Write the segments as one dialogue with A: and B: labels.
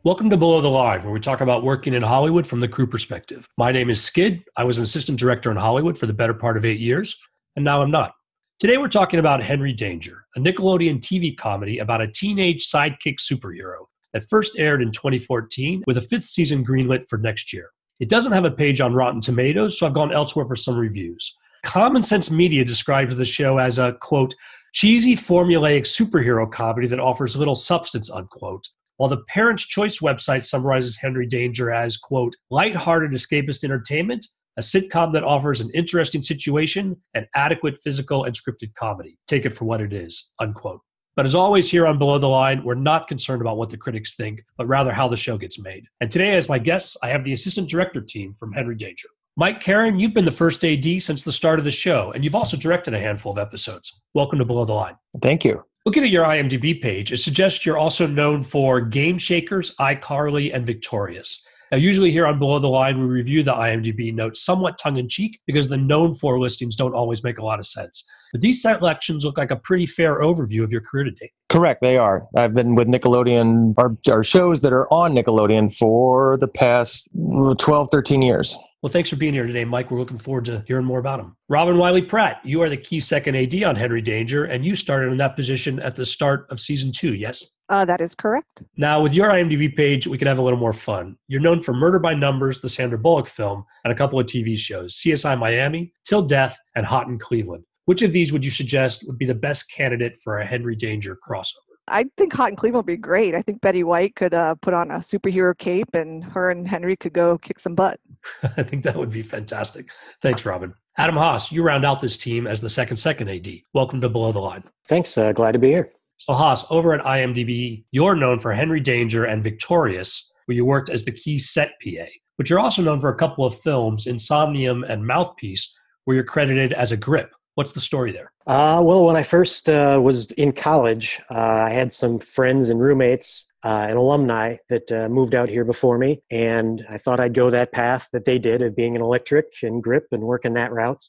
A: Welcome to Below the Line, where we talk about working in Hollywood from the crew perspective. My name is Skid. I was an assistant director in Hollywood for the better part of 8 years, and now I'm not. Today we're talking about Henry Danger, a Nickelodeon TV comedy about a teenage sidekick superhero that first aired in 2014 with a fifth season greenlit for next year. It doesn't have a page on Rotten Tomatoes, so I've gone elsewhere for some reviews. Common Sense Media describes the show as a, quote, cheesy formulaic superhero comedy that offers little substance, unquote. While the Parents' Choice website summarizes Henry Danger as, quote, lighthearted escapist entertainment, a sitcom that offers an interesting situation and adequate physical and scripted comedy. Take it for what it is, unquote. But as always here on Below the Line, we're not concerned about what the critics think, but rather how the show gets made. And today, as my guests, I have the assistant director team from Henry Danger. Mike Karen, you've been the first AD since the start of the show, and you've also directed a handful of episodes. Welcome to Below the Line.
B: Thank you.
A: Looking at your IMDb page, it suggests you're also known for Game Shakers, iCarly, and Victorious. Now, usually here on Below the Line, we review the IMDb notes somewhat tongue-in-cheek because the known for listings don't always make a lot of sense. But these selections look like a pretty fair overview of your career to date.
B: Correct, they are. I've been with Nickelodeon, our shows that are on Nickelodeon for the past 12, 13 years.
A: Well, thanks for being here today, Mike. We're looking forward to hearing more about him. Robin Wiley-Pratt, you are the key second AD on Henry Danger, and you started in that position at the start of season 2, yes?
C: That is correct.
A: Now, with your IMDb page, we can have a little more fun. You're known for Murder by Numbers, the Sandra Bullock film, and a couple of TV shows, CSI Miami, Till Death, and Hot in Cleveland. Which of these would you suggest would be the best candidate for a Henry Danger crossover?
C: I think Hot in Cleveland would be great. I think Betty White could put on a superhero cape and her and Henry could go kick some butt.
A: I think that would be fantastic. Thanks, Robin. Adam Haas, you round out this team as the second AD. Welcome to Below the Line.
B: Thanks. Glad to be here.
A: So Haas, over at IMDb, you're known for Henry Danger and Victorious, where you worked as the key set PA. But you're also known for a couple of films, Insomnium and Mouthpiece, where you're credited as a grip. What's the story there?
B: Well, when I first was in college, I had some friends and roommates and alumni that moved out here before me, and I thought I'd go that path that they did of being an electric and grip and working that route.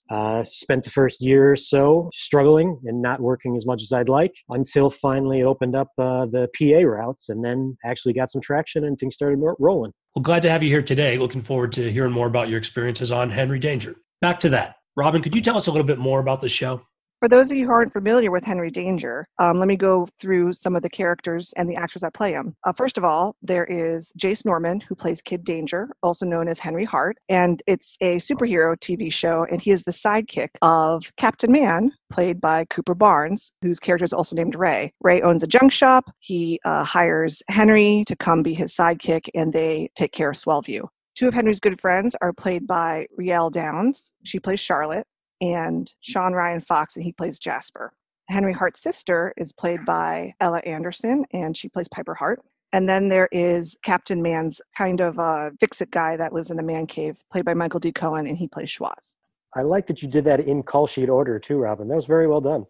B: Spent the first year or so struggling and not working as much as I'd like until finally it opened up the PA routes and then actually got some traction and things started rolling.
A: Well, glad to have you here today. Looking forward to hearing more about your experiences on Henry Danger. Back to that. Robin, could you tell us a little bit more about the show?
C: For those of you who aren't familiar with Henry Danger, let me go through some of the characters and the actors that play him. First of all, there is Jace Norman, who plays Kid Danger, also known as Henry Hart, and it's a superhero TV show, and he is the sidekick of Captain Man, played by Cooper Barnes, whose character is also named Ray. Ray owns a junk shop. He hires Henry to come be his sidekick, and they take care of Swellview. Two of Henry's good friends are played by Rielle Downs. She plays Charlotte, and Sean Ryan Fox, and he plays Jasper. Henry Hart's sister is played by Ella Anderson, and she plays Piper Hart. And then there is Captain Man's kind of a fix-it guy that lives in the man cave, played by Michael D. Cohen, and he plays Schwaz.
B: I like that you did that in call sheet order too, Robin. That was very well done.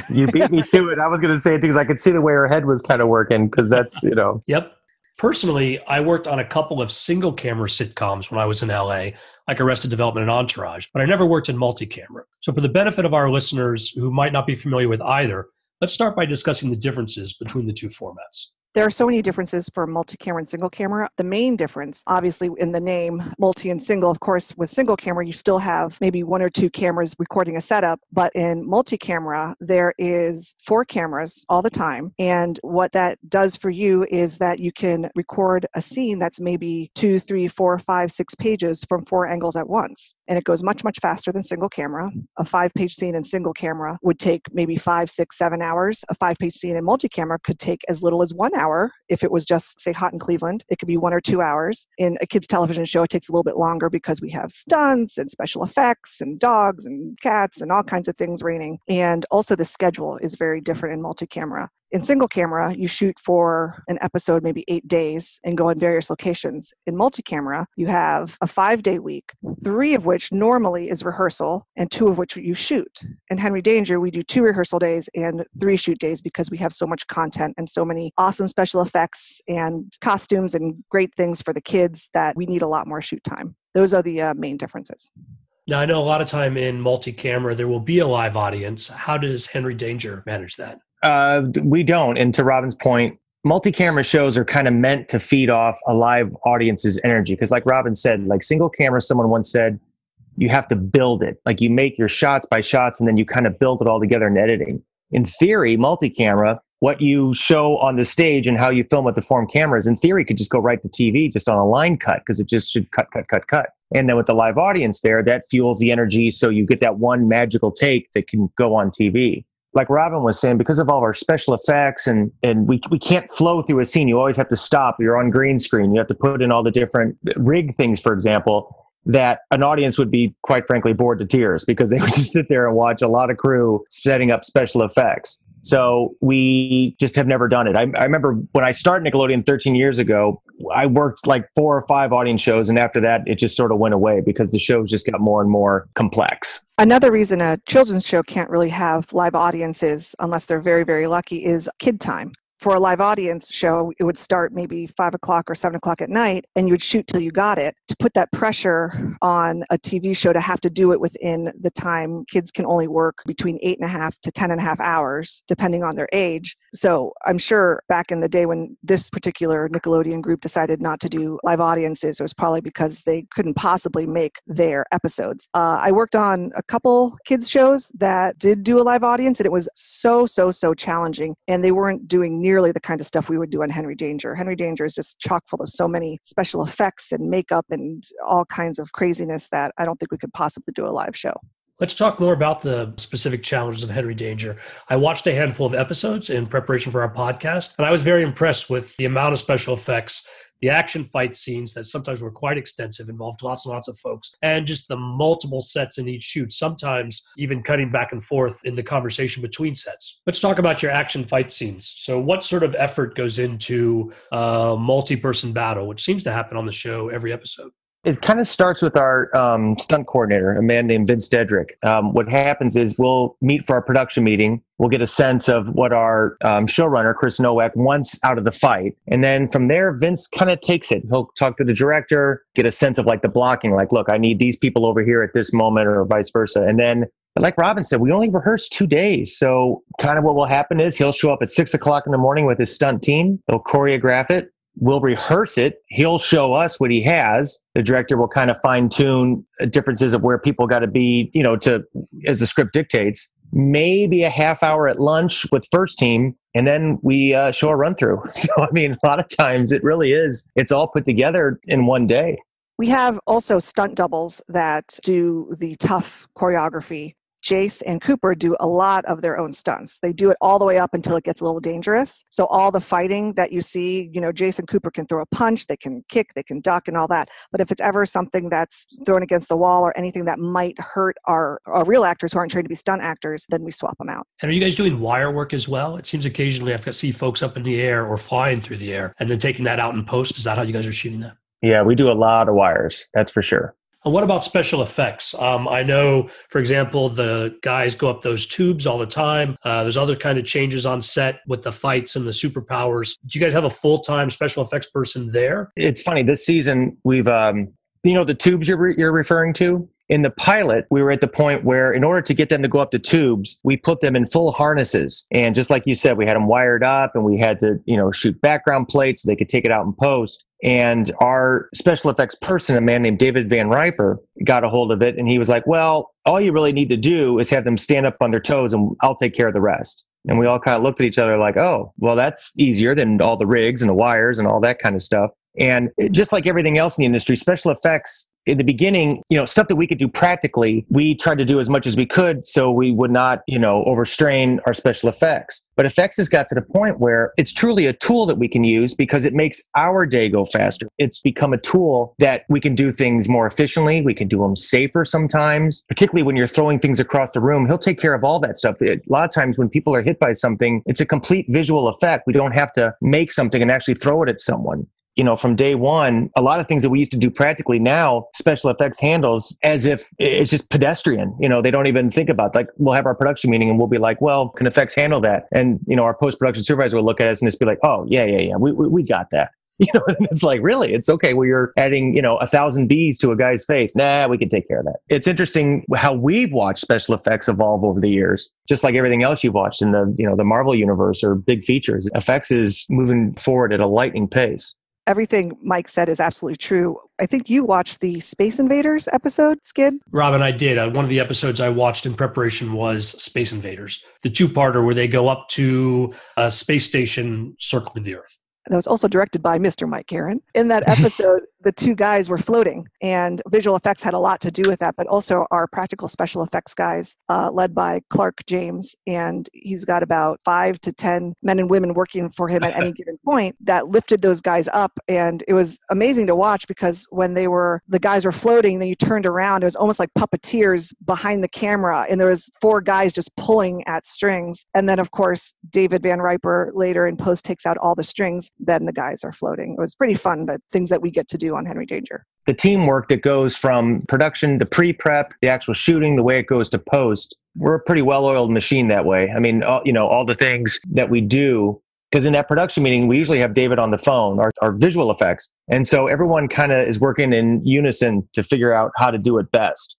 B: You beat me to it. I was going to say it because I could see the way her head was kind of working because that's,
A: Yep. Personally, I worked on a couple of single-camera sitcoms when I was in LA, like Arrested Development and Entourage, but I never worked in multi-camera. So for the benefit of our listeners who might not be familiar with either, let's start by discussing the differences between the two formats.
C: There are so many differences for multi-camera and single camera. The main difference, obviously, in the name multi and single, of course, with single camera, you still have maybe one or two cameras recording a setup. But in multi-camera, there is 4 cameras all the time. And what that does for you is that you can record a scene that's maybe 2, 3, 4, 5, 6 pages from 4 angles at once. And it goes much, much faster than single camera. A 5-page scene in single camera would take maybe 5, 6, 7 hours. A 5-page scene in multi-camera could take as little as 1 hour. If it was just, say, Hot in Cleveland, it could be 1 or 2 hours. In a kid's television show, it takes a little bit longer because we have stunts and special effects and dogs and cats and all kinds of things raining. And also the schedule is very different in multi-camera. In single camera, you shoot for an episode, maybe 8 days, and go in various locations. In multi-camera, you have a 5-day week, 3 of which normally is rehearsal, and 2 of which you shoot. In Henry Danger, we do 2 rehearsal days and 3 shoot days because we have so much content and so many awesome special effects and costumes and great things for the kids that we need a lot more shoot time. Those are the main differences.
A: Now, I know a lot of time in multi-camera, there will be a live audience. How does Henry Danger manage that?
B: We don't. And to Robin's point,
D: multi-camera shows are kind of meant to feed off a live audience's energy. Because like Robin said, like single camera, someone once said, you have to build it. Like you make your shots by shots and then you kind of build it all together in editing. In theory, multi-camera, what you show on the stage and how you film with the form cameras, in theory, could just go right to TV just on a line cut because it just should cut. And then with the live audience there, that fuels the energy. So you get that one magical take that can go on TV. Like Robin was saying, because of all of our special effects and we can't flow through a scene. You always have to stop. You're on green screen. You have to put in all the different rig things, for example, that an audience would be, quite frankly, bored to tears because they would just sit there and watch a lot of crew setting up special effects. So we just have never done it. I remember when I started Nickelodeon 13 years ago, I worked like 4 or 5 audience shows. And after that, it just sort of went away because the shows just got more and more complex.
C: Another reason a children's show can't really have live audiences, unless they're very, very lucky, is kid time. For a live audience show, it would start maybe 5 o'clock or 7 o'clock at night, and you would shoot till you got it. To put that pressure on a TV show to have to do it within the time, kids can only work between 8.5 to 10.5 hours, depending on their age. So I'm sure back in the day when this particular Nickelodeon group decided not to do live audiences, it was probably because they couldn't possibly make their episodes. I worked on a couple kids shows that did do a live audience, and it was so challenging, and they weren't doing nearly the kind of stuff we would do on Henry Danger. Henry Danger is just chock full of so many special effects and makeup and all kinds of craziness that I don't think we could possibly do a live show.
A: Let's talk more about the specific challenges of Henry Danger. I watched a handful of episodes in preparation for our podcast, and I was very impressed with the amount of special effects, the action fight scenes that sometimes were quite extensive, involved lots and lots of folks, and just the multiple sets in each shoot, sometimes even cutting back and forth in the conversation between sets. Let's talk about your action fight scenes. So what sort of effort goes into a multi-person battle, which seems to happen on the show every episode?
D: It kind of starts with our stunt coordinator, a man named Vince Dedrick. What happens is we'll meet for our production meeting. We'll get a sense of what our showrunner, Chris Nowak, wants out of the fight. And then from there, Vince kind of takes it. He'll talk to the director, get a sense of like the blocking, like, look, I need these people over here at this moment or vice versa. And then, like Robin said, we only rehearse 2 days. So kind of what will happen is he'll show up at 6 o'clock in the morning with his stunt team. They'll choreograph it. We'll rehearse it. He'll show us what he has. The director will kind of fine tune differences of where people got to be, as the script dictates. Maybe a half hour at lunch with first team, and then we show a run through. So, I mean, a lot of times it really is. It's all put together in one day.
C: We have also stunt doubles that do the tough choreography. Jace and Cooper do a lot of their own stunts. They do it all the way up until it gets a little dangerous. So all the fighting that you see, Jace and Cooper can throw a punch, they can kick, they can duck and all that. But if it's ever something that's thrown against the wall or anything that might hurt our real actors who aren't trained to be stunt actors, then we swap them out.
A: And are you guys doing wire work as well? It seems occasionally I've got to see folks up in the air or flying through the air and then taking that out in post. Is that how you guys are shooting that?
D: Yeah, we do a lot of wires. That's for sure.
A: And what about special effects? I know, for example, the guys go up those tubes all the time. There's other kind of changes on set with the fights and the superpowers. Do you guys have a full-time special effects person there?
D: It's funny. This season, we've, the tubes you're referring to? In the pilot, we were at the point where in order to get them to go up the tubes, we put them in full harnesses. And just like you said, we had them wired up and we had to, shoot background plates so they could take it out in post. And our special effects person, a man named David Van Riper, got a hold of it. And he was like, well, all you really need to do is have them stand up on their toes and I'll take care of the rest. And we all kind of looked at each other like, oh, well, that's easier than all the rigs and the wires and all that kind of stuff. And just like everything else in the industry, special effects in the beginning, stuff that we could do practically, we tried to do as much as we could so we would not, overstrain our special effects. But effects has got to the point where it's truly a tool that we can use because it makes our day go faster. It's become a tool that we can do things more efficiently. We can do them safer sometimes, particularly when you're throwing things across the room. He'll take care of all that stuff. A lot of times when people are hit by something, it's a complete visual effect. We don't have to make something and actually throw it at someone. From day one, a lot of things that we used to do practically now, special effects handles as if it's just pedestrian. They don't even think about, like, we'll have our production meeting and we'll be like, well, can effects handle that? And, our post-production supervisor will look at us and just be like, oh, yeah, we got that. And it's like, really? It's okay. Well, you're adding, 1,000 bees to a guy's face. Nah, we can take care of that. It's interesting how we've watched special effects evolve over the years, just like everything else you've watched in the Marvel universe or big features. Effects is moving forward at a lightning pace.
C: Everything Mike said is absolutely true. I think you watched the Space Invaders episode, Skid?
A: Robin, I did. One of the episodes I watched in preparation was Space Invaders, the two-parter where they go up to a space station circling the Earth.
C: That was also directed by Mr. Mike Karen. In that episode, the two guys were floating, and visual effects had a lot to do with that, but also our practical special effects guys, led by Clark James, and he's got about 5 to 10 men and women working for him at any given point that lifted those guys up, and it was amazing to watch because when the guys were floating, then you turned around, it was almost like puppeteers behind the camera, and there was 4 guys just pulling at strings, and then of course David Van Riper later in post takes out all the strings, then the guys are floating. It was pretty fun, the things that we get to do on Henry Danger.
D: The teamwork that goes from production to pre-prep, the actual shooting, the way it goes to post, we're a pretty well-oiled machine that way. I mean, all the things that we do, because in that production meeting, we usually have David on the phone, our visual effects. And so everyone kind of is working in unison to figure out how to do it best.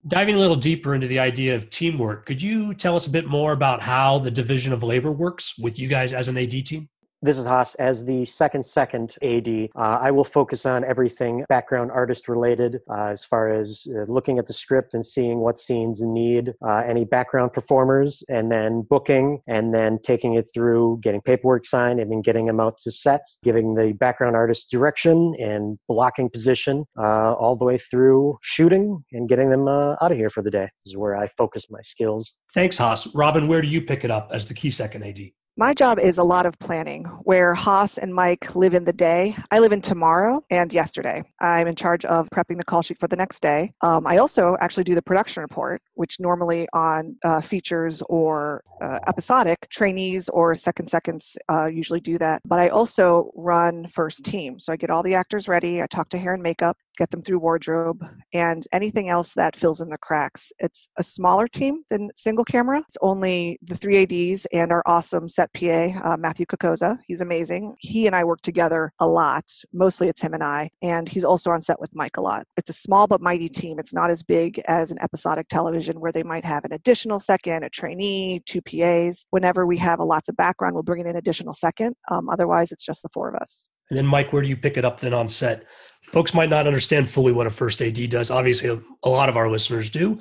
A: Diving a little deeper into the idea of teamwork, could you tell us a bit more about how the division of labor works with you guys as an AD team?
B: This is Haas. As the second AD, I will focus on everything background artist related, as far as looking at the script and seeing what scenes need any background performers, and then booking, and then taking it through getting paperwork signed, and then getting them out to sets, giving the background artist direction and blocking position, all the way through shooting and getting them out of here for the day. This is where I focus my skills.
A: Thanks, Haas. Robin, where do you pick it up as the key second AD?
C: My job is a lot of planning, where Haas and Mike live in the day. I live in tomorrow and yesterday. I'm in charge of prepping the call sheet for the next day. I also actually do the production report, which normally on features or episodic, trainees or second seconds usually do that. But I also run first team. So I get all the actors ready. I talk to hair and makeup, get them through wardrobe, and anything else that fills in the cracks. It's a smaller team than single camera. It's only the 3 ADs and our awesome set PA, Matthew Kokoza. He's amazing. He and I work together a lot. Mostly it's him and I. And he's also on set with Mike a lot. It's a small but mighty team. It's not as big as an episodic television where they might have an additional second, a trainee, 2 PAs. Whenever we have lots of background, we'll bring in an additional second. Otherwise, it's just the 4 of us.
A: And then, Mike, where do you pick it up then on set? Folks might not understand fully what a first AD does. Obviously, a lot of our listeners do.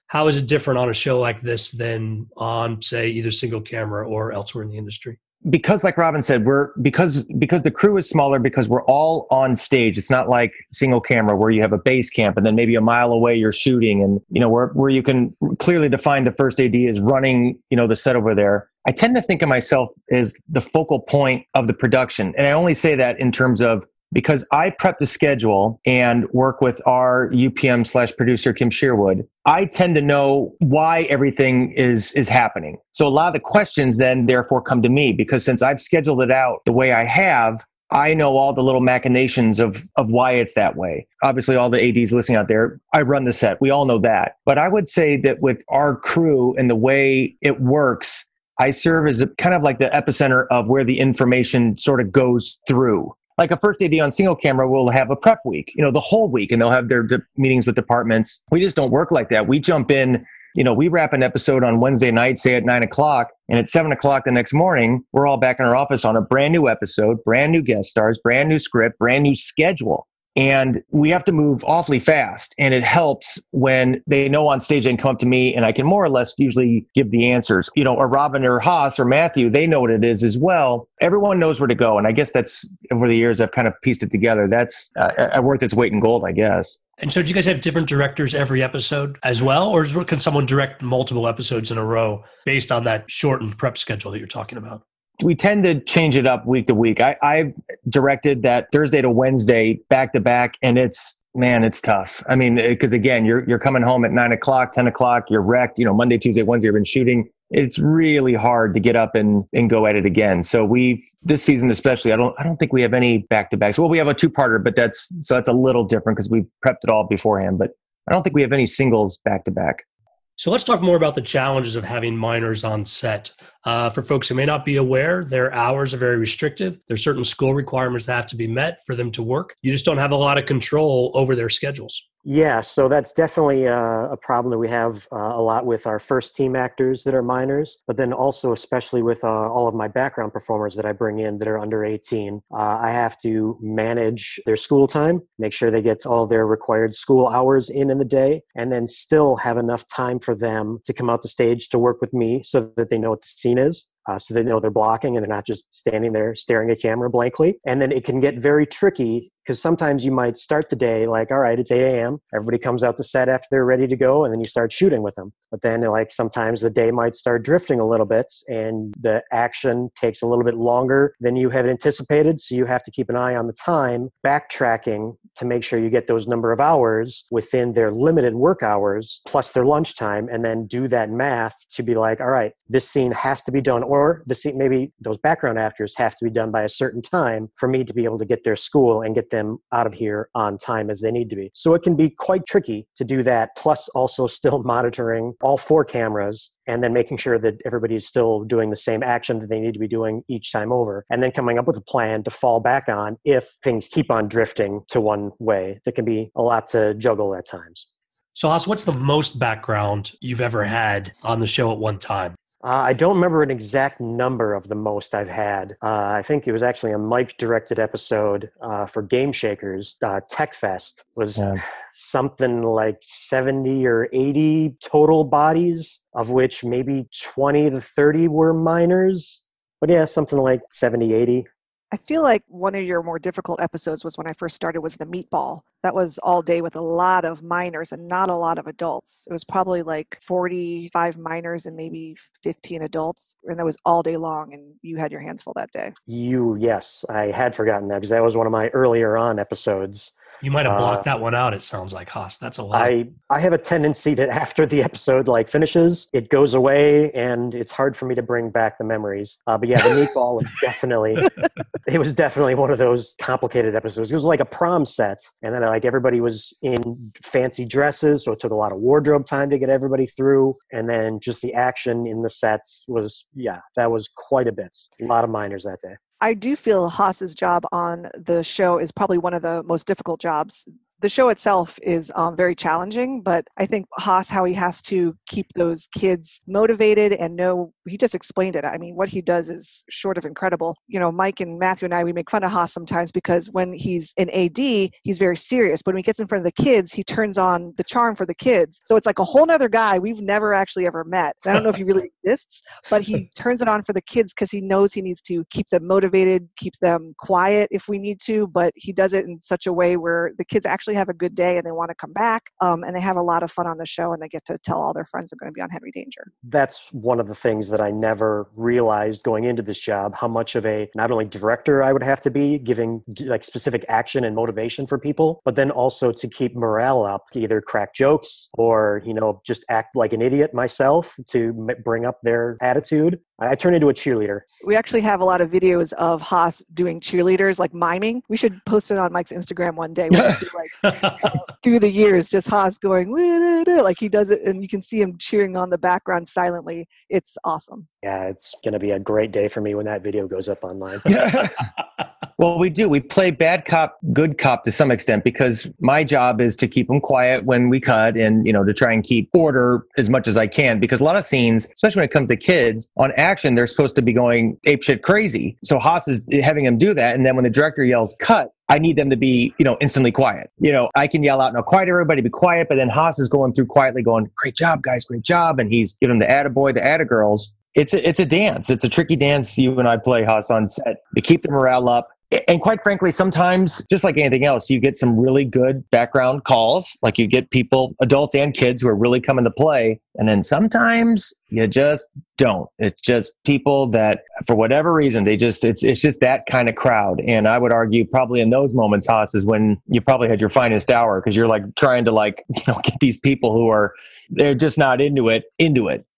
A: How is it different on a show like this than on, say, either single camera or elsewhere in the industry?
D: Because like Robin said, because the crew is smaller, because we're all on stage. It's not like single camera where you have a base camp and then maybe a mile away you're shooting, and where you can clearly define the first AD is running, the set over there. I tend to think of myself as the focal point of the production. And I only say that in terms of because I prep the schedule and work with our UPM/producer, Kim Sherwood. I tend to know why everything is happening. So a lot of the questions then therefore come to me, because since I've scheduled it out the way I have, I know all the little machinations of why it's that way. Obviously, all the ADs listening out there, I run the set. We all know that. But I would say that with our crew and the way it works, I serve as kind of like the epicenter of where the information sort of goes through. Like a first AD on single camera will have a prep week, the whole week, and they'll have their meetings with departments. We just don't work like that. We jump in, we wrap an episode on Wednesday night, say at 9:00, and at 7:00 the next morning, we're all back in our office on a brand new episode, brand new guest stars, brand new script, brand new schedule. And we have to move awfully fast. And it helps when they know on stage they can come up to me and I can more or less usually give the answers. Or Robin or Haas or Matthew, they know what it is as well. Everyone knows where to go. And I guess that's, over the years, I've kind of pieced it together. That's worth its weight in gold, I guess.
A: And so do you guys have different directors every episode as well? Or can someone direct multiple episodes in a row based on that shortened prep schedule that you're talking about?
D: We tend to change it up week to week. I've directed that Thursday to Wednesday back to back, and it's tough. I mean, because again, you're coming home at 9:00, 10:00, you're wrecked. Monday, Tuesday, Wednesday, you've been shooting. It's really hard to get up and go at it again. So this season especially, I don't think we have any back to backs. Well, we have a 2-parter, but that's a little different because we've prepped it all beforehand. But I don't think we have any singles back to back.
A: So let's talk more about the challenges of having minors on set. For folks who may not be aware, their hours are very restrictive. There's certain school requirements that have to be met for them to work. You just don't have a lot of control over their schedules.
B: Yeah, so that's definitely a problem that we have a lot with our first team actors that are minors, but then also especially with all of my background performers that I bring in that are under 18. I have to manage their school time, make sure they get all their required school hours in the day, and then still have enough time for them to come out the stage to work with me so that they know what the scene is. So they know they're blocking and they're not just standing there staring at camera blankly. And then it can get very tricky because sometimes you might start the day like, all right, it's 8 a.m. Everybody comes out to set after they're ready to go, and then you start shooting with them. But then like sometimes the day might start drifting a little bit and the action takes a little bit longer than you had anticipated. So you have to keep an eye on the time, backtracking to make sure you get those number of hours within their limited work hours plus their lunchtime, and then do that math to be like, all right, this scene has to be done, or the scene, maybe those background actors have to be done by a certain time for me to be able to get their school and get them out of here on time as they need to be. So it can be quite tricky to do that, plus also still monitoring all 4 cameras and then making sure that everybody's still doing the same action that they need to be doing each time over, and then coming up with a plan to fall back on if things keep on drifting to one way. That can be a lot to juggle at times.
A: So, Haas, what's the most background you've ever had on the show at one time?
B: I don't remember an exact number of the most I've had. I think it was actually a Mike-directed episode for Game Shakers. Tech Fest was something like 70 or 80 total bodies, of which maybe 20 to 30 were minors. But yeah, something like 70, 80.
C: I feel like one of your more difficult episodes was when I first started was the meatball. That was all day with a lot of minors and not a lot of adults. It was probably like 45 minors and maybe 15 adults. And that was all day long, and you had your hands full that day.
B: Yes, I had forgotten that because that was one of my earlier on episodes.
A: You might have blocked that one out, it sounds like, Haas. That's a lot.
B: I have a tendency that after the episode finishes, it goes away, and it's hard for me to bring back the memories. But yeah, the meatball was definitely one of those complicated episodes. It was like a prom set, and then everybody was in fancy dresses, so it took a lot of wardrobe time to get everybody through. And then just the action in the sets was, that was quite a bit. A lot of minors that day.
C: I do feel Haas's job on the show is probably one of the most difficult jobs. The show itself is very challenging, but I think Haas, how he has to keep those kids motivated and he just explained it. I mean, what he does is short of incredible. You know, Mike and Matthew and I, we make fun of Haas sometimes because when he's in AD, he's very serious. But when he gets in front of the kids, he turns on the charm for the kids. So it's like a whole nother guy we've never actually ever met. And I don't know if he really exists, but he turns it on for the kids because he knows he needs to keep them motivated, keeps them quiet if we need to, but he does it in such a way where the kids actually have a good day and they want to come back, and they have a lot of fun on the show, and they get to tell all their friends they're going to be on Henry Danger.
B: That's one of the things that I never realized going into this job, how much of a not only director I would have to be, giving specific action and motivation for people, but then also to keep morale up, either crack jokes or just act like an idiot myself to bring up their attitude. I turn into a cheerleader. We
C: actually have a lot of videos of Haas doing cheerleaders, like miming. We should post it on Mike's Instagram one day. We'll just do through the years, just Haas going, like he does it, and you can see him cheering on the background silently. It's awesome.
B: Yeah, it's going to be a great day for me when that video goes up online.
D: Well, we do. We play bad cop, good cop to some extent, because my job is to keep them quiet when we cut and, to try and keep order as much as I can. Because a lot of scenes, especially when it comes to kids, on action, they're supposed to be going apeshit crazy. So Haas is having them do that. And then when the director yells cut, I need them to be, instantly quiet. I can yell out, no, quiet, everybody, be quiet. But then Haas is going through quietly going, great job, guys, great job. And he's giving the attaboy, the attagirls. It's a dance. It's a tricky dance you and I play, Haas, on set to keep the morale up. And quite frankly, sometimes, just like anything else, you get some really good background calls. Like you get people, adults and kids, who are really coming to play. And then sometimes you just don't. It's just people that, for whatever reason, it's just that kind of crowd. And I would argue probably in those moments, Haas, is when you probably had your finest hour, because you're trying to get these people who they're just not into it.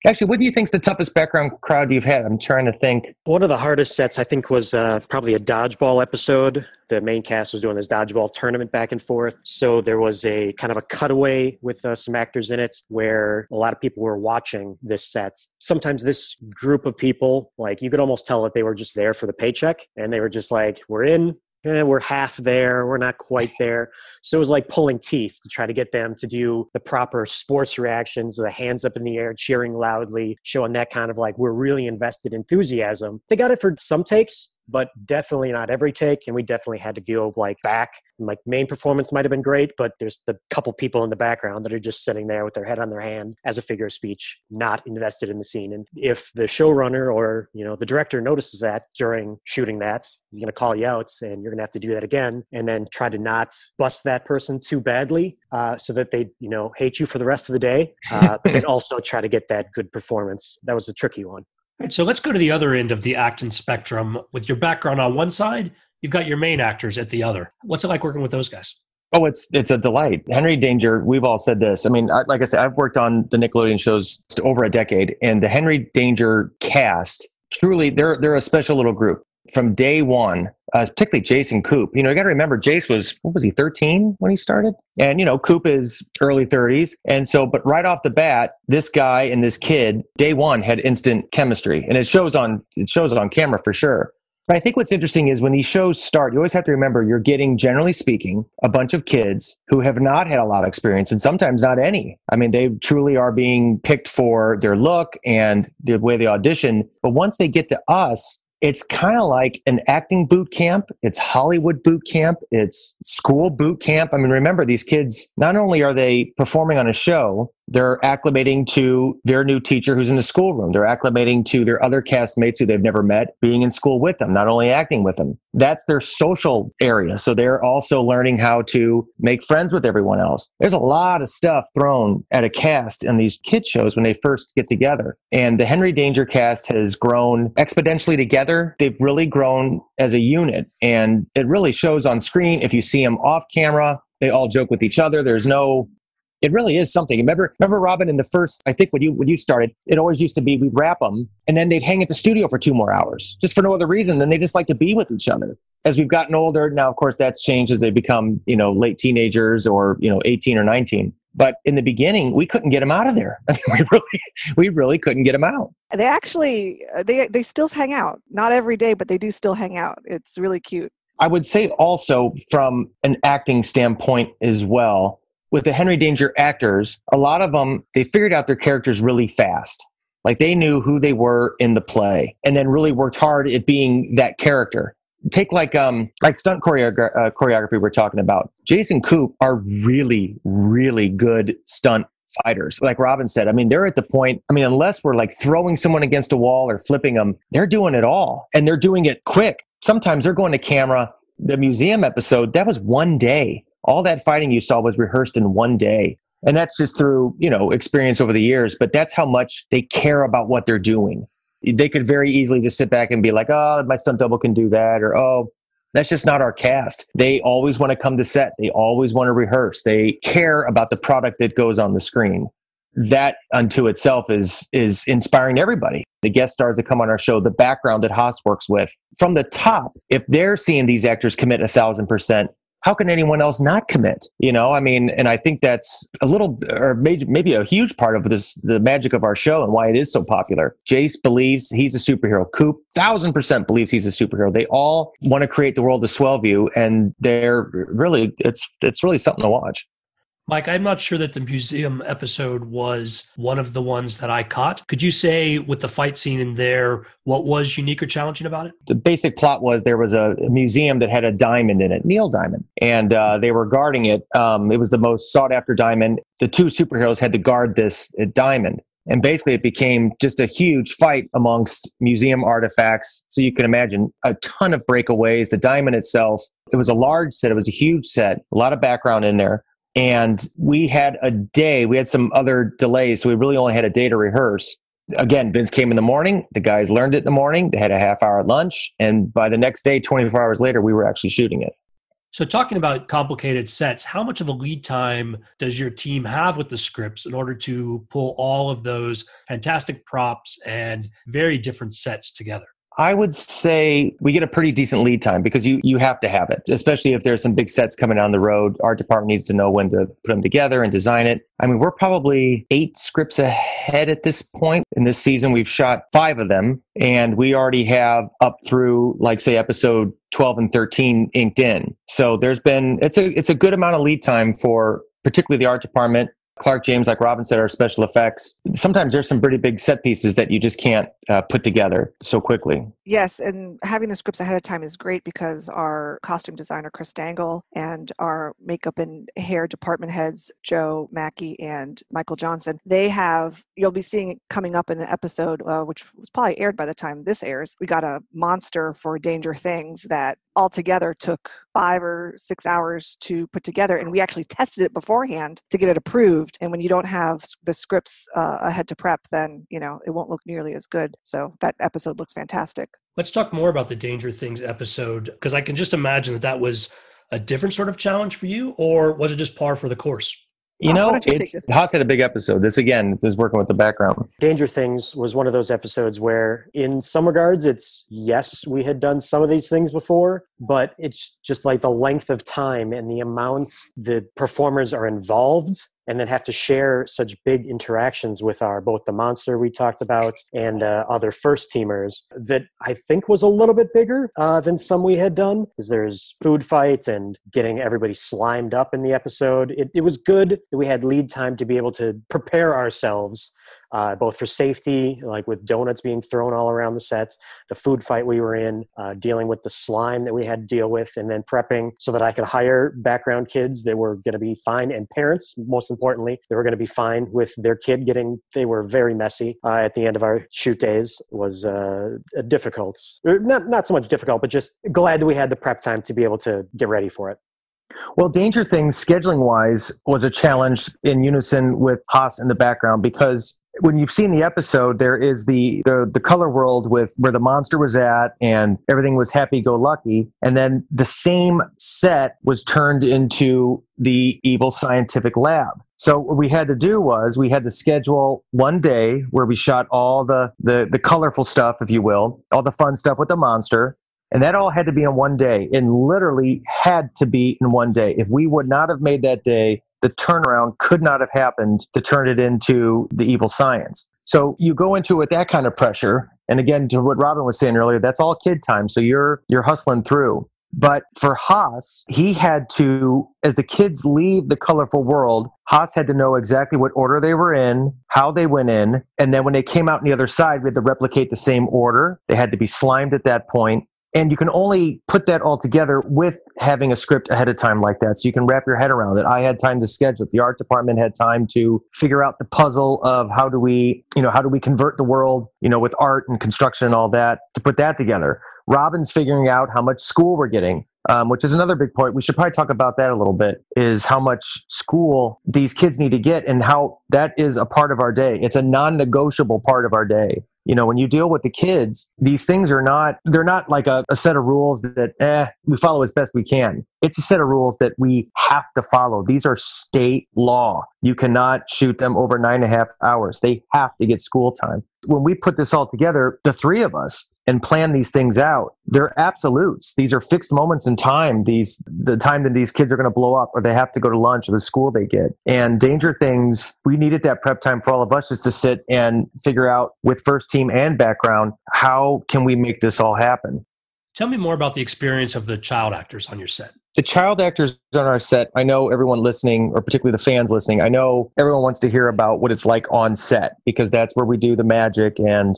D: Actually, what do you think's the toughest background crowd you've had? I'm trying to think.
B: One of the hardest sets, I think, was probably a dodgeball episode The main cast was doing this dodgeball tournament back and forth. So there was a kind of a cutaway with some actors in it where a lot of people were watching this set. Sometimes this group of people, like you could almost tell that they were just there for the paycheck, and they were just like, we're in, we're half there, we're not quite there. So it was like pulling teeth to try to get them to do the proper sports reactions, the hands up in the air, cheering loudly, showing that kind of like, we're really invested enthusiasm. They got it for some takes, but definitely not every take. And we definitely had to go like back. And like main performance might have been great, but there's the couple people in the background that are just sitting there with their head on their hand as a figure of speech, not invested in the scene. And if the showrunner or, the director notices that during shooting that, he's going to call you out and you're going to have to do that again. And then try to not bust that person too badly so that they, hate you for the rest of the day. But then also try to get that good performance. That was a tricky one.
A: Right, so let's go to the other end of the acting spectrum. With your background on one side, you've got your main actors at the other. What's it like working with those guys?
D: Oh, it's a delight. Henry Danger, we've all said this. I mean, like I said, I've worked on the Nickelodeon shows over a decade, and the Henry Danger cast, truly, they're a special little group. From day one, particularly Jace and Coop. You got to remember, Jace was, what was he, 13 when he started? And, Coop is early 30s. And so, but right off the bat, this guy and this kid, day one, had instant chemistry. And it shows on camera for sure. But I think what's interesting is when these shows start, you always have to remember you're getting, generally speaking, a bunch of kids who have not had a lot of experience and sometimes not any. I mean, they truly are being picked for their look and the way they audition. But once they get to us, it's kind of like an acting boot camp. It's Hollywood boot camp. It's school boot camp. I mean, remember, these kids, not only are they performing on a show, they're acclimating to their new teacher who's in the schoolroom. They're acclimating to their other castmates who they've never met, being in school with them, not only acting with them. That's their social area. So they're also learning how to make friends with everyone else. There's a lot of stuff thrown at a cast in these kid shows when they first get together. And the Henry Danger cast has grown exponentially together. They've really grown as a unit. And it really shows on screen. If you see them off camera, they all joke with each other. It really is something. Remember, Robin, in the first, I think when you started, it always used to be we'd wrap them and then they'd hang at the studio for 2 more hours, just for no other reason than they just like to be with each other. As we've gotten older, now, of course, that's changed as they become, late teenagers or, 18 or 19. But in the beginning, we couldn't get them out of there. I mean, we really couldn't get them out.
C: They actually, they still hang out. Not every day, but they do still hang out. It's really cute.
D: I would say also from an acting standpoint as well, with the Henry Danger actors, a lot of them, they figured out their characters really fast. Like they knew who they were in the play and then really worked hard at being that character. Take like stunt choreography we're talking about. Jason Coop are really, really good stunt fighters. Like Robin said, I mean, they're at the point, unless we're like throwing someone against a wall or flipping them, they're doing it all. And they're doing it quick. Sometimes they're going to camera. The museum episode, that was one day. All that fighting you saw was rehearsed in one day. And that's just through, experience over the years. But that's how much they care about what they're doing. They could very easily just sit back and be like, oh, my stunt double can do that. Or, oh, that's just not our cast. They always want to come to set. They always want to rehearse. They care about the product that goes on the screen. That unto itself is inspiring to everybody. The guest stars that come on our show, the background that Haas works with. From the top, if they're seeing these actors commit 1,000%, how can anyone else not commit? And I think that's a little, or maybe a huge part of the magic of our show and why it is so popular. Jace believes he's a superhero. Coop, 1,000% believes he's a superhero. They all want to create the world of Swellview, and it's really something to watch.
A: Mike, I'm not sure that the museum episode was one of the ones that I caught. Could you say, with the fight scene in there, what was unique or challenging about it?
D: The basic plot was there was a museum that had a diamond in it, Neil Diamond, and they were guarding it. It was the most sought-after diamond. The 2 superheroes had to guard this diamond. And basically, it became just a huge fight amongst museum artifacts. So you can imagine a ton of breakaways. The diamond itself, it was a large set. It was a huge set, a lot of background in there. And we had some other delays, so we really only had a day to rehearse. Again, Vince came in the morning, the guys learned it in the morning, they had a half-hour lunch, and by the next day, 24 hours later, we were actually shooting it.
A: So talking about complicated sets, how much of a lead time does your team have with the scripts in order to pull all of those fantastic props and very different sets together?
D: I would say we get a pretty decent lead time because you have to have it, especially if there's some big sets coming down the road. Our department needs to know when to put them together and design it. I mean, we're probably 8 scripts ahead at this point. In this season, we've shot 5 of them, and we already have up through, like, say, episode 12 and 13 inked in. So it's a good amount of lead time for particularly the art department. Clark James, like Robin said, our special effects. Sometimes there's some pretty big set pieces that you just can't put together so quickly.
C: Yes, and having the scripts ahead of time is great because our costume designer, Chris Dangle, and our makeup and hair department heads, Joe Mackey and Michael Johnson, you'll be seeing it coming up in an episode, which was probably aired by the time this airs. We got a monster for Danger Things that altogether took 5 or 6 hours to put together, and we actually tested it beforehand to get it approved. And when you don't have the scripts ahead to prep, then it won't look nearly as good. So that episode looks fantastic.
A: Let's talk more about the Danger Things episode, because I can just imagine that was a different sort of challenge for you, or was it just par for the course?
D: Haas had a big episode. This, again, is working with the background.
B: Danger Things was one of those episodes where, in some regards, yes, we had done some of these things before, but it's just like the length of time and the amount the performers are involved and then have to share such big interactions with both the monster we talked about and other first teamers that I think was a little bit bigger than some we had done, because there's food fights and getting everybody slimed up in the episode. It was good that we had lead time to be able to prepare ourselves, both for safety, like with donuts being thrown all around the set, the food fight we were in, dealing with the slime that we had to deal with, and then prepping so that I could hire background kids that were going to be fine, and parents, most importantly, they were going to be fine with their kid they were very messy at the end of our shoot days. It was difficult. Not so much difficult, but just glad that we had the prep time to be able to get ready for it.
D: Well, Danger Things, scheduling-wise, was a challenge in unison with Haas in the background, because when you've seen the episode, there is the color world with where the monster was at and everything was happy-go-lucky. And then the same set was turned into the evil scientific lab. So what we had to do was we had to schedule one day where we shot all the colorful stuff, if you will, all the fun stuff with the monster. And that all had to be in one day, and literally had to be in one day. If we would not have made that day, the turnaround could not have happened to turn it into the evil science. So you go into it with that kind of pressure. And again, to what Robin was saying earlier, that's all kid time. So you're hustling through. But for Haas, he had to, as the kids leave the colorful world, Haas had to know exactly what order they were in, how they went in. And then when they came out on the other side, we had to replicate the same order. They had to be slimed at that point. And you can only put that all together with having a script ahead of time like that, so you can wrap your head around it. I had time to schedule it. The art department had time to figure out the puzzle of how do we convert the world, with art and construction and all that, to put that together. Robin's figuring out how much school we're getting, which is another big point. We should probably talk about that a little bit, is how much school these kids need to get and how that is a part of our day. It's a non-negotiable part of our day. When you deal with the kids, these things they're not like a set of rules that we follow as best we can. It's a set of rules that we have to follow. These are state law. You cannot shoot them over 9.5 hours. They have to get school time. When we put this all together, the three of us, and plan these things out, they're absolutes. These are fixed moments in time. The time that these kids are going to blow up, or they have to go to lunch, or the school they get. And Danger Things, we needed that prep time for all of us just to sit and figure out with first team and background, how can we make this all happen?
A: Tell me more about the experience of the child actors on your set.
D: The child actors on our set, I know everyone listening, or particularly the fans listening, I know everyone wants to hear about what it's like on set, because that's where we do the magic and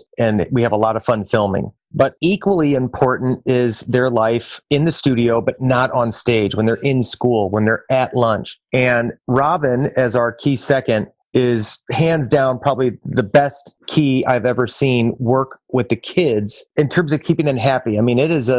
D: we have a lot of fun filming. But equally important is their life in the studio, but not on stage, when they're in school, when they're at lunch. And Robin, as our key second, is hands down probably the best key I've ever seen work with the kids in terms of keeping them happy. I mean, it is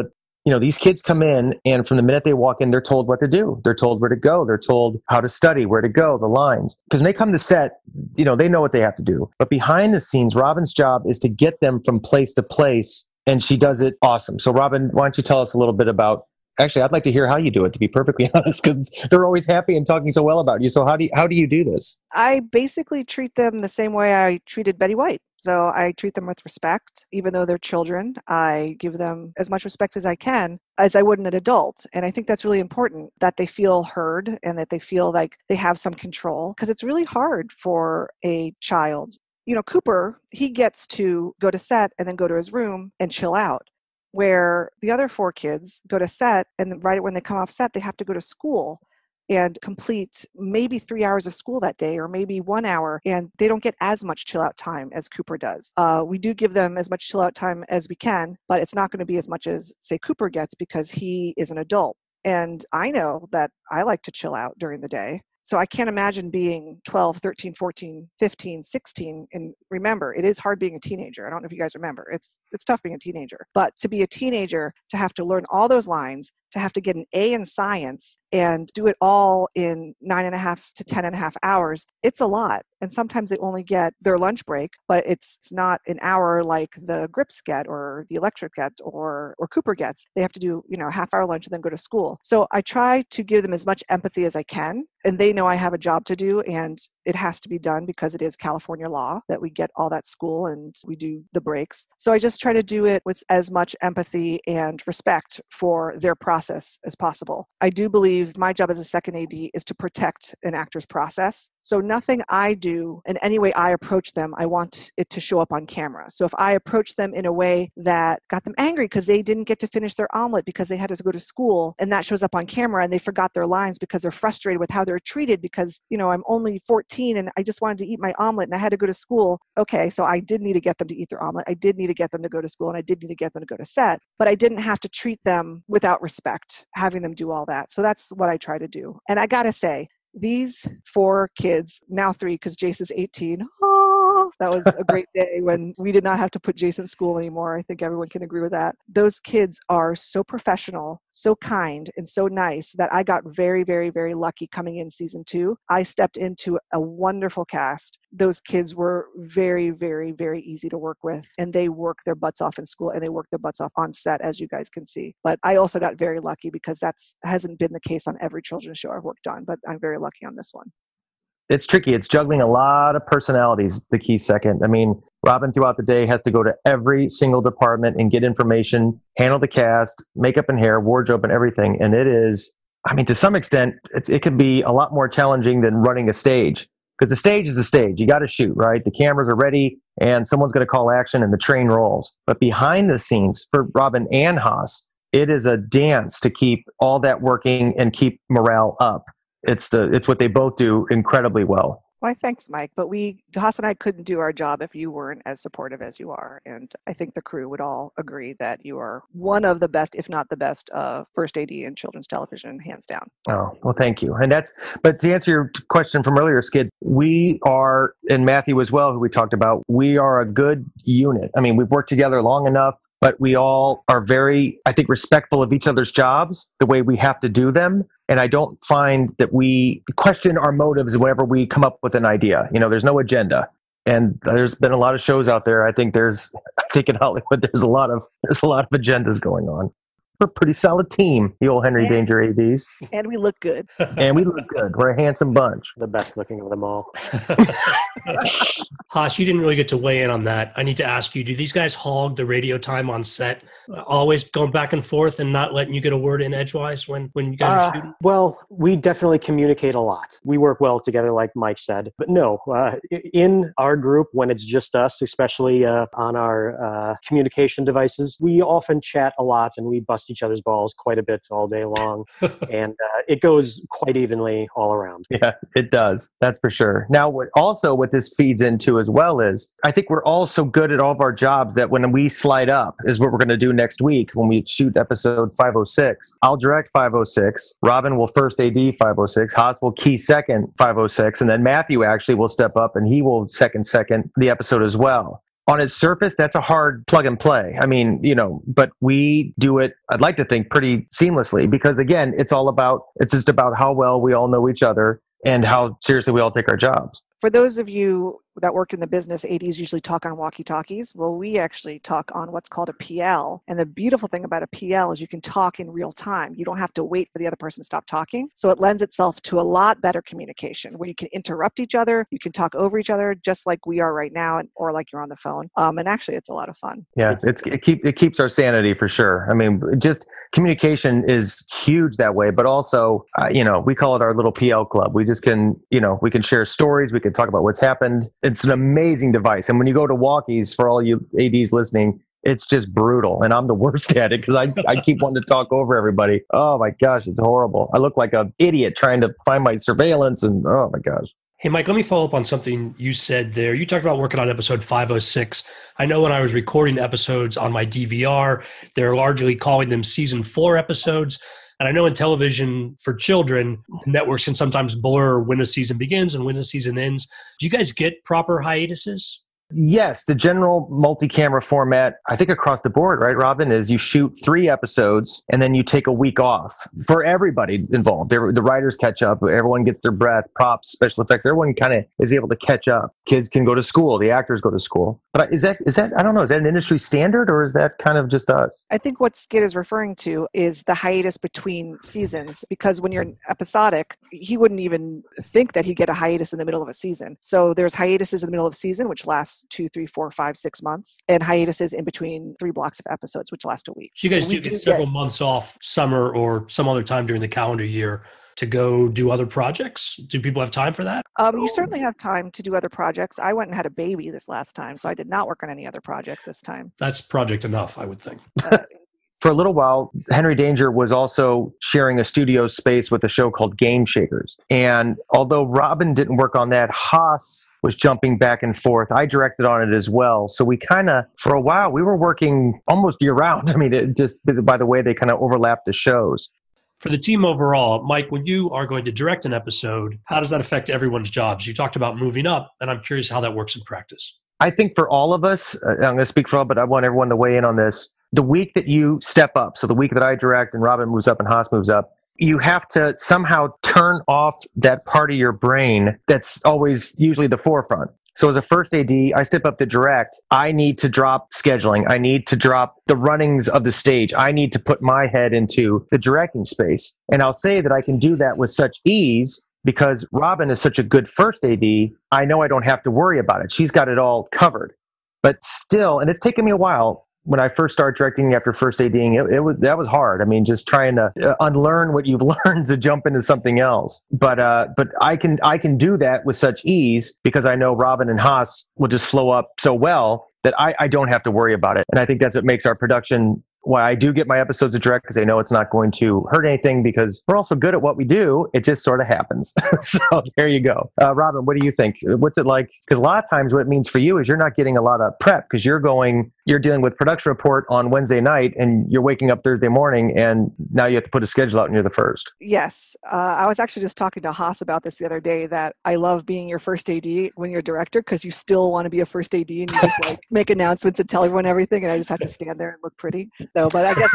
D: these kids come in, and from the minute they walk in, they're told what to do. They're told where to go. They're told how to study, where to go, the lines. Because when they come to set, they know what they have to do. But behind the scenes, Robin's job is to get them from place to place, and she does it awesome. So Robin, why don't you tell us a little bit about Actually, I'd like to hear how you do it, to be perfectly honest, because they're always happy and talking so well about you. So how do you do this?
C: I basically treat them the same way I treated Betty White. So I treat them with respect, even though they're children. I give them as much respect as I can, as I would an adult. And I think that's really important, that they feel heard and that they feel like they have some control, because it's really hard for a child. You know, Cooper, he gets to go to set and then go to his room and chill out, where the other 4 kids go to set, and right when they come off set, they have to go to school and complete maybe 3 hours of school that day, or maybe 1 hour, and they don't get as much chill out time as Cooper does. We do give them as much chill out time as we can, but it's not going to be as much as, say, Cooper gets, because he is an adult. And I know that I like to chill out during the day. So I can't imagine being 12, 13, 14, 15, 16. And remember, it is hard being a teenager. I don't know if you guys remember. It's tough being a teenager. But to be a teenager, to have to learn all those lines, to have to get an A in science and do it all in 9.5 to 10.5 hours, it's a lot. And sometimes they only get their lunch break, but it's not an hour like the Grips get or the Electric get or Cooper gets. They have to do, a half-hour lunch and then go to school. So I try to give them as much empathy as I can. And they know I have a job to do, and it has to be done because it is California law that we get all that school and we do the breaks. So I just try to do it with as much empathy and respect for their process as possible. I do believe my job as a second AD is to protect an actor's process. So nothing I do, in any way I approach them, I want it to show up on camera. So if I approach them in a way that got them angry because they didn't get to finish their omelet because they had to go to school, and that shows up on camera, and they forgot their lines because they're frustrated with how they're treated because, I'm only 14 and I just wanted to eat my omelet and I had to go to school. Okay, so I did need to get them to eat their omelet. I did need to get them to go to school, and I did need to get them to go to set, but I didn't have to treat them without respect, having them do all that. So that's what I try to do. And I gotta say, these 4 kids, now 3 because Jason's 18. Oh, that was a great day when we did not have to put Jason in school anymore. I think everyone can agree with that. Those kids are so professional, so kind, and so nice that I got very, very, very lucky coming in season 2. I stepped into a wonderful cast. Those kids were very, very, very easy to work with, and they work their butts off in school and they work their butts off on set, as you guys can see. But I also got very lucky because hasn't been the case on every children's show I've worked on, but I'm very lucky on this one.
D: It's tricky. It's juggling a lot of personalities, the key second. I mean, Robin throughout the day has to go to every single department and get information, handle the cast, makeup and hair, wardrobe and everything. And it is, to some extent, it can be a lot more challenging than running a stage. Because the stage is a stage. You got to shoot, right? The cameras are ready and someone's going to call action and the train rolls. But behind the scenes for Robin and Haas, it is a dance to keep all that working and keep morale up. It's what they both do incredibly well.
C: Why, thanks, Mike. But Haas and I couldn't do our job if you weren't as supportive as you are. And I think the crew would all agree that you are one of the best, if not the best, first AD in children's television, hands down.
D: Oh, well, thank you. But to answer your question from earlier, Skid, we are, and Matthew as well, who we talked about, we are a good unit. We've worked together long enough, but we all are very, I think, respectful of each other's jobs, the way we have to do them. And I don't find that we question our motives whenever we come up with an idea. There's no agenda. And there's been a lot of shows out there. I think in Hollywood, there's a lot of agendas going on. We're a pretty solid team, the old Henry Danger ADs.
C: And we look good.
D: We're a handsome bunch.
B: The best looking of them all.
A: Haas, you didn't really get to weigh in on that. I need to ask you, do these guys hog the radio time on set? Always going back and forth and not letting you get a word in edgewise when you guys are shooting?
B: Well, we definitely communicate a lot. We work well together, like Mike said. But no, in our group, when it's just us, especially on our communication devices, we often chat a lot and we bust each other's balls quite a bit all day long. And it goes quite evenly all around.
D: Yeah, it does. That's for sure. Now, what this feeds into as well is, I think we're all so good at all of our jobs that when we slide up is what we're going to do next week when we shoot episode 506. I'll direct 506. Robin will first AD 506. Haas will key second 506. And then Matthew actually will step up and he will second the episode as well. On its surface, that's a hard plug and play. But we do it, I'd like to think, pretty seamlessly because, again, it's just about how well we all know each other and how seriously we all take our jobs.
C: For those of you that worked in the business, ADs usually talk on walkie-talkies. Well, we actually talk on what's called a PL. And the beautiful thing about a PL is you can talk in real time. You don't have to wait for the other person to stop talking. So it lends itself to a lot better communication where you can interrupt each other, you can talk over each other just like we are right now, or like you're on the phone. And actually, it's a lot of fun.
D: Yeah, it keeps our sanity for sure. I mean, just communication is huge that way, but also, we call it our little PL club. We just can, we can share stories. We can talk about what's happened. It's an amazing device. And when you go to walkies, for all you ADs listening, it's just brutal. And I'm the worst at it because I keep wanting to talk over everybody. Oh my gosh, it's horrible. I look like an idiot trying to find my surveillance and oh my gosh.
A: Hey, Mike, let me follow up on something you said there. You talked about working on episode 506. I know when I was recording episodes on my DVR, they're largely calling them season 4 episodes. And I know in television for children, networks can sometimes blur when a season begins and when a season ends. Do you guys get proper hiatuses?
D: Yes, the general multi-camera format, I think across the board, right, Robin, is you shoot 3 episodes and then you take a week off for everybody involved. The writers catch up, everyone gets their breath, props, special effects, everyone kind of is able to catch up. Kids can go to school, the actors go to school. But is that I don't know, is that an industry standard or is that kind of just us?
C: I think what Skid is referring to is the hiatus between seasons, because when you're episodic, he wouldn't even think that he'd get a hiatus in the middle of a season. So there's hiatuses in the middle of the season, which lasts 2, 3, 4, 5, 6 months, and hiatuses in between 3 blocks of episodes, which last a week.
A: So you guys do get several months off summer or some other time during the calendar year to go do other projects? Do people have time for that?
C: You certainly have time to do other projects. I went and had a baby this last time, so I did not work on any other projects this time.
A: That's project enough, I would think.
D: For a little while, Henry Danger was also sharing a studio space with a show called Game Shakers. And although Robin didn't work on that, Haas was jumping back and forth. I directed on it as well. So we kind of, for a while, we were working almost year round. I mean, it just by the way they kind of overlapped the shows.
A: For the team overall, Mike, when you are going to direct an episode, how does that affect everyone's jobs? You talked about moving up, and I'm curious how that works in practice.
D: I think for all of us, I'm going to speak for all, but I want everyone to weigh in on this. The week that you step up, so the week that I direct and Robin moves up and Haas moves up, you have to somehow turn off that part of your brain that's always usually the forefront. So as a first AD, I step up to direct. I need to drop scheduling. I need to drop the runnings of the stage. I need to put my head into the directing space. And I'll say that I can do that with such ease because Robin is such a good first AD. I know I don't have to worry about it. She's got it all covered. But still, and it's taken me a while, when I first started directing after first ADing, that was hard. I mean, just trying to unlearn what you've learned to jump into something else. But I can do that with such ease because I know Robin and Haas will just flow up so well that I don't have to worry about it. And I think that's what makes our production, why I do get my episodes to direct, because I know it's not going to hurt anything because we're also good at what we do. It just sort of happens. So there you go. Robin, what do you think? What's it like? Because a lot of times what it means for you is you're not getting a lot of prep because you're dealing with production report on Wednesday night and you're waking up Thursday morning and now you have to put a schedule out and you're the first.
C: Yes. I was actually just talking to Haas about this the other day, that I love being your first AD when you're a director because you still want to be a first AD and you just like make announcements and tell everyone everything, and I just have to stand there and look pretty. So, but I guess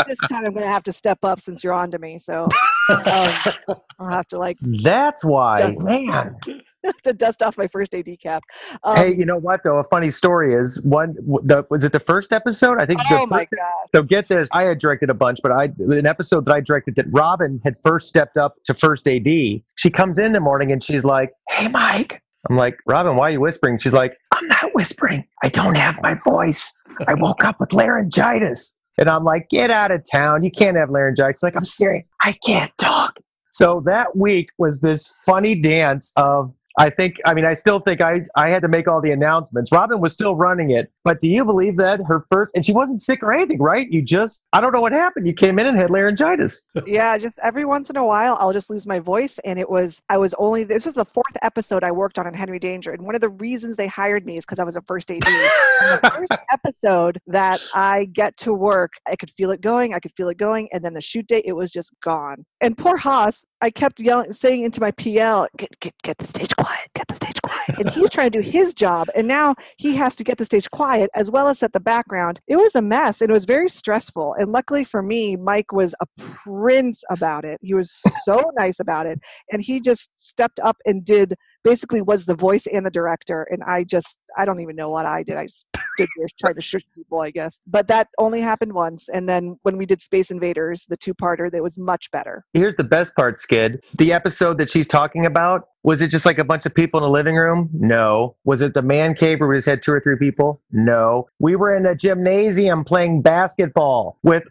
C: this time I'm going to have to step up since you're on to me. So I'll have to
D: That's why, man.
C: To dust off my first AD cap.
D: Hey, you know what though? A funny story is was it the first episode? I think.
C: Oh my God!
D: So get this, I had directed a bunch, but an episode that I directed that Robin had first stepped up to first AD. She comes in the morning and she's like, "Hey, Mike." I'm like, "Robin, why are you whispering?" She's like, "I'm not whispering. I don't have my voice. I woke up with laryngitis." And I'm like, "Get out of town. You can't have laryngitis." She's like, "I'm serious. I can't talk." So that week was this funny dance of, I still think I had to make all the announcements. Robin was still running it. But do you believe that her first, and she wasn't sick or anything, right? I don't know what happened. You came in and had laryngitis.
C: Yeah, just every once in a while, I'll just lose my voice. And this was the 4th episode I worked on in Henry Danger. And one of the reasons they hired me is because I was a first AD. And the first episode that I get to work, I could feel it going. And then the shoot date, it was just gone. And poor Haas, I kept yelling, saying into my PL, get the stage quiet, get the stage quiet. And he's trying to do his job. And now he has to get the stage quiet as well as set the background. It was a mess and it was very stressful. And luckily for me, Mike was a prince about it. He was so nice about it. And he just stepped up and basically was the voice and the director. And I don't even know what I did. I just stood there trying to shush people, I guess. But that only happened once. And then when we did Space Invaders, the 2-parter, that was much better.
D: Here's the best part, Skid. The episode that she's talking about, was it just like a bunch of people in a living room? No. Was it the man cave where we just had 2 or 3 people? No. We were in a gymnasium playing basketball with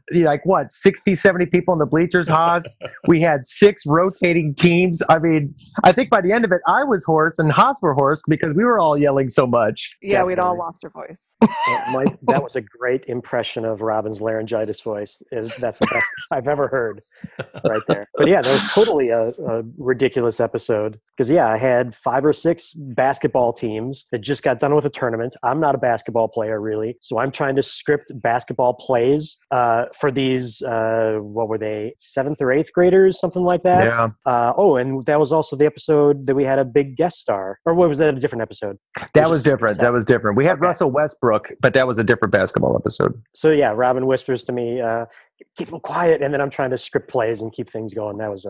D: 60, 70 people in the bleachers, Haas. We had 6 rotating teams. I mean, I think by the end of it, I was hoarse and Haas were hoarse because we were all yelling so much.
C: Yeah, we'd all lost our voice.
B: Mike, that was a great impression of Robin's laryngitis voice. That's the best I've ever heard right there. But yeah, that was totally a ridiculous episode. Because I had 5 or 6 basketball teams that just got done with a tournament. I'm not a basketball player, really. So I'm trying to script basketball plays for these, what were they, 7th or 8th graders, something like that.
D: Yeah.
B: And that was also the episode that we had a big guest star. Or what was that, a different episode?
D: That was different. That was different. We had Russell Westbrook, but that was a different basketball episode.
B: So yeah, Robin whispers to me, keep them quiet. And then I'm trying to script plays and keep things going. It was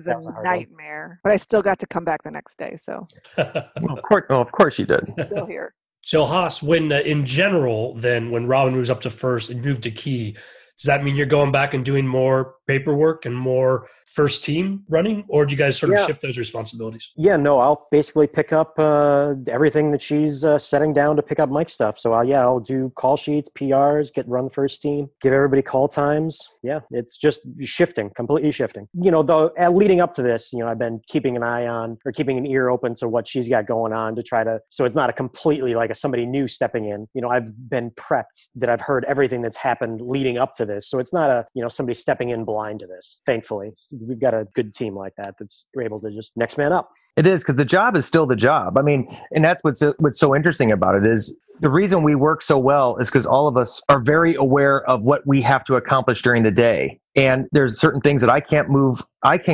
C: a nightmare, but I still got to come back the next day. So,
D: of course you did.
C: Still here.
A: So Haas, when in general, then when Robin moves up to first and moved to key, does that mean you're going back and doing more paperwork and more first team running, or do you guys sort of shift those responsibilities?
B: Yeah, no, I'll basically pick up everything that she's setting down to pick up Mike's stuff. So I'll do call sheets, PRs, run the first team, give everybody call times. Yeah, it's just shifting, completely shifting. Though leading up to this, I've been keeping an eye on or keeping an ear open to what she's got going on to try to, so it's not a completely like somebody new stepping in. I've been prepped that I've heard everything that's happened leading up to this. So it's not somebody stepping in blind to this, thankfully. We've got a good team like that that's able to just next man up.
D: It is, because the job is still the job. I mean, and that's what's so interesting about it is the reason we work so well is because all of us are very aware of what we have to accomplish during the day. And there's certain things that I can't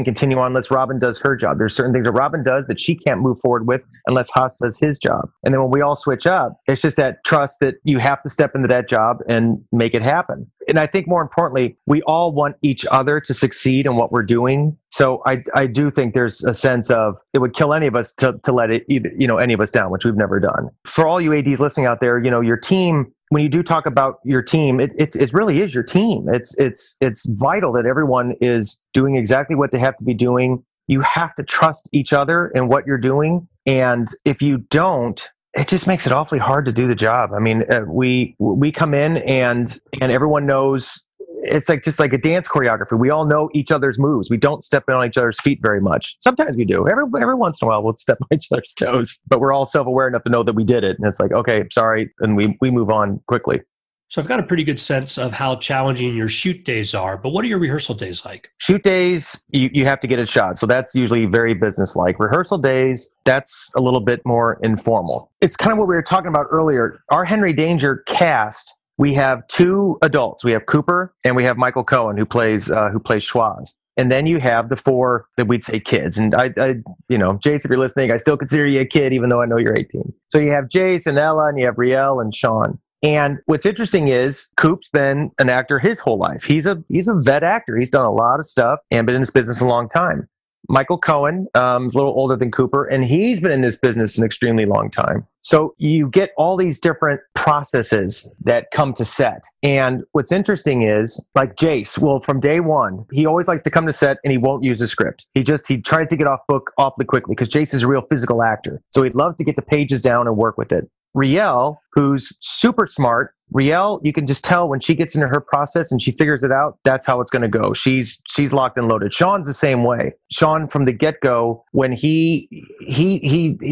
D: continue on unless Robin does her job. There's certain things that Robin does that she can't move forward with unless Haas does his job. And then when we all switch up, it's just that trust that you have to step into that job and make it happen. And I think more importantly, we all want each other to succeed in what we're doing. So I do think there's a sense of it would kill any of us to let it either, any of us down, which we've never done. For all you ADs listening out there, your team, when you do talk about your team, it really is your team. It's vital that everyone is doing exactly what they have to be doing. You have to trust each other in what you're doing. And if you don't, it just makes it awfully hard to do the job. I mean, we come in and everyone knows. It's just like a dance choreography. We all know each other's moves. We don't step on each other's feet very much. Sometimes we do. Every once in a while, we'll step on each other's toes. But we're all self-aware enough to know that we did it. And it's like, okay, sorry. And we move on quickly.
A: So I've got a pretty good sense of how challenging your shoot days are. But what are your rehearsal days like?
D: Shoot days, you have to get it shot. So that's usually very business-like. Rehearsal days, that's a little bit more informal. It's kind of what we were talking about earlier. Our Henry Danger cast, we have 2 adults. We have Cooper and we have Michael Cohen who plays Schwaz. And then you have the 4 that we'd say kids. And I Jace, if you're listening, I still consider you a kid, even though I know you're 18. So you have Jace and Ella and you have Riel and Sean. And what's interesting is Coop's been an actor his whole life. He's a vet actor. He's done a lot of stuff and been in this business a long time. Michael Cohen is a little older than Cooper, and he's been in this business an extremely long time. So you get all these different processes that come to set. And what's interesting is, like Jace, well, from day one, he always likes to come to set and he won't use a script. He tries to get off book awfully quickly because Jace is a real physical actor. So he loves to get the pages down and work with it. Riel, who's super smart, Riel, you can just tell when she gets into her process and she figures it out, that's how it's going to go. She's locked and loaded. Sean's the same way. Sean, from the get-go, when he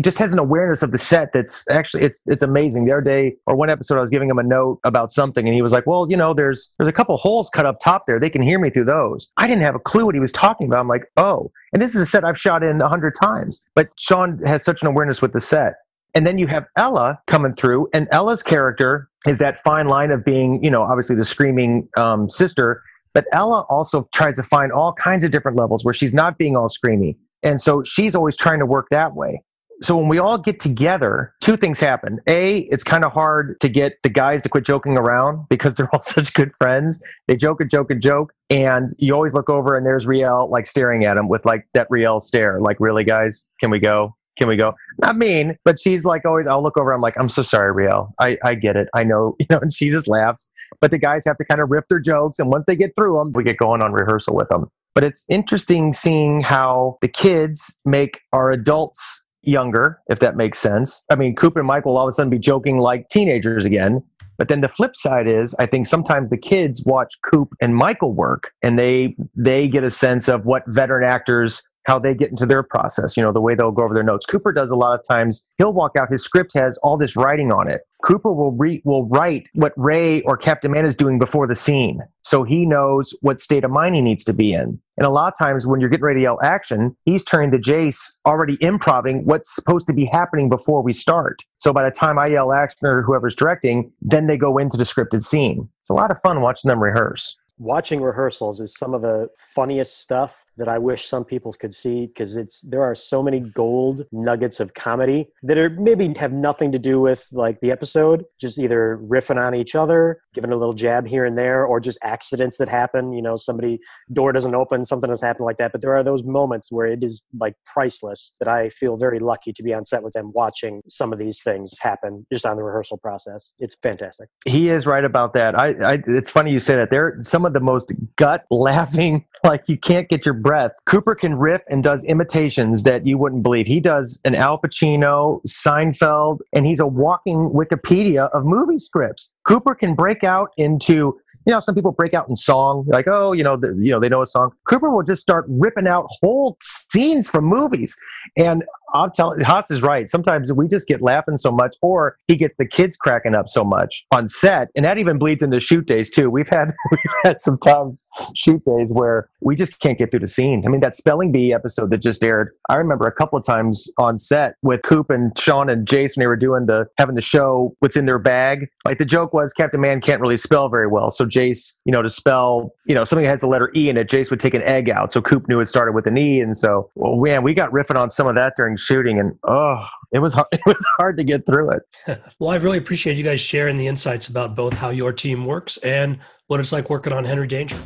D: just has an awareness of the set that's actually, it's amazing. The other day, or one episode, I was giving him a note about something and he was like, well, there's a couple holes cut up top there. They can hear me through those. I didn't have a clue what he was talking about. I'm like, oh, and this is a set I've shot in 100 times. But Sean has such an awareness with the set. And then you have Ella coming through, and Ella's character is that fine line of being, obviously the screaming sister, But Ella also tries to find all kinds of different levels where she's not being all screamy. And so she's always trying to work that way. So when we all get together, two things happen. A, it's kind of hard to get the guys to quit joking around because they're all such good friends. They joke and joke and joke. And you always look over and there's Riel like staring at him with like that Riel stare. Like, really, guys? Can we go? Can we go? Not mean, but she's like always, I'll look over. I'm like, I'm so sorry, Riel. I get it. I know, and she just laughs. But the guys have to kind of riff their jokes. And once they get through them, we get going on rehearsal with them. But it's interesting seeing how the kids make our adults younger, if that makes sense. I mean, Coop and Mike will all of a sudden be joking like teenagers again. But then the flip side is, I think sometimes the kids watch Coop and Michael work and they get a sense of what veteran actors, how they get into their process, the way they'll go over their notes. Cooper does a lot of times. He'll walk out, his script has all this writing on it. Cooper will write what Ray or Captain Man is doing before the scene. So he knows what state of mind he needs to be in. And a lot of times when you're getting ready to yell action, he's turning to Jace already improvising what's supposed to be happening before we start. So by the time I yell action or whoever's directing, then they go into the scripted scene. It's a lot of fun watching them rehearse.
B: Watching rehearsals is some of the funniest stuff that I wish some people could see, because there are so many gold nuggets of comedy that are maybe have nothing to do with like the episode, just either riffing on each other, giving a little jab here and there, or just accidents that happen. Somebody door doesn't open, something has happened like that. But there are those moments where it is like priceless that I feel very lucky to be on set with them watching some of these things happen just on the rehearsal process. It's fantastic.
D: He is right about that. It's funny you say that. They're some of the most gut laughing, like you can't get your breath. Cooper can riff and does imitations that you wouldn't believe. He does an Al Pacino, Seinfeld, and he's a walking Wikipedia of movie scripts. Cooper can break out into, some people break out in song, like, oh, they know a song. Cooper will just start ripping out whole scenes from movies. And I'll tell you, Haas is right. Sometimes we just get laughing so much, or he gets the kids cracking up so much on set. And that even bleeds into shoot days too. We've had sometimes shoot days where we just can't get through the scene. I mean, that Spelling Bee episode that just aired, I remember a couple of times on set with Coop and Sean and Jace when they were having the show what's in their bag. Like the joke was Captain Man can't really spell very well. So Jace, to spell, something that has the letter E in it, Jace would take an egg out. So Coop knew it started with an E. And so, we got riffing on some of that during shooting, and it was hard to get through it.
A: Well, I really appreciate you guys sharing the insights about both how your team works and what it's like working on Henry Danger.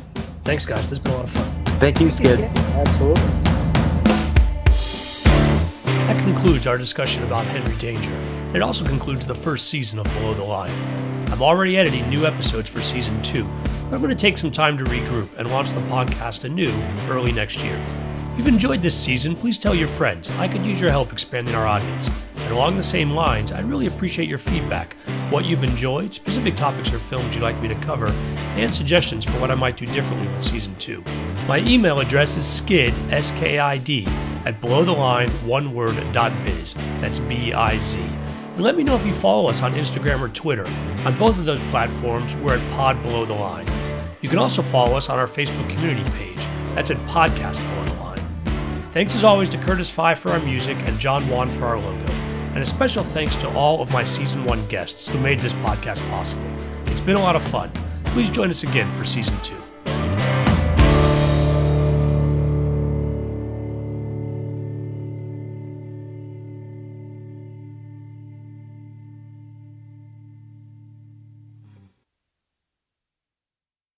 A: Thanks, guys. This has been a lot of fun.
D: Thank you, Skid.
B: Absolutely.
A: That concludes our discussion about Henry Danger. It also concludes the first season of Below the Line. I'm already editing new episodes for season 2, but I'm going to take some time to regroup and launch the podcast anew early next year. If you've enjoyed this season, please tell your friends. I could use your help expanding our audience. And along the same lines, I'd really appreciate your feedback, what you've enjoyed, specific topics or films you'd like me to cover, and suggestions for what I might do differently with season 2. My email address is skid, S-K-I-D, at belowtheline.biz. That's B-I-Z. And let me know if you follow us on Instagram or Twitter. On both of those platforms, we're at Pod Below the Line. You can also follow us on our Facebook community page. That's at Podcast Below the Line. Thanks as always to Curtis Five for our music and John Wan for our logo. And a special thanks to all of my Season 1 guests who made this podcast possible. It's been a lot of fun. Please join us again for Season 2.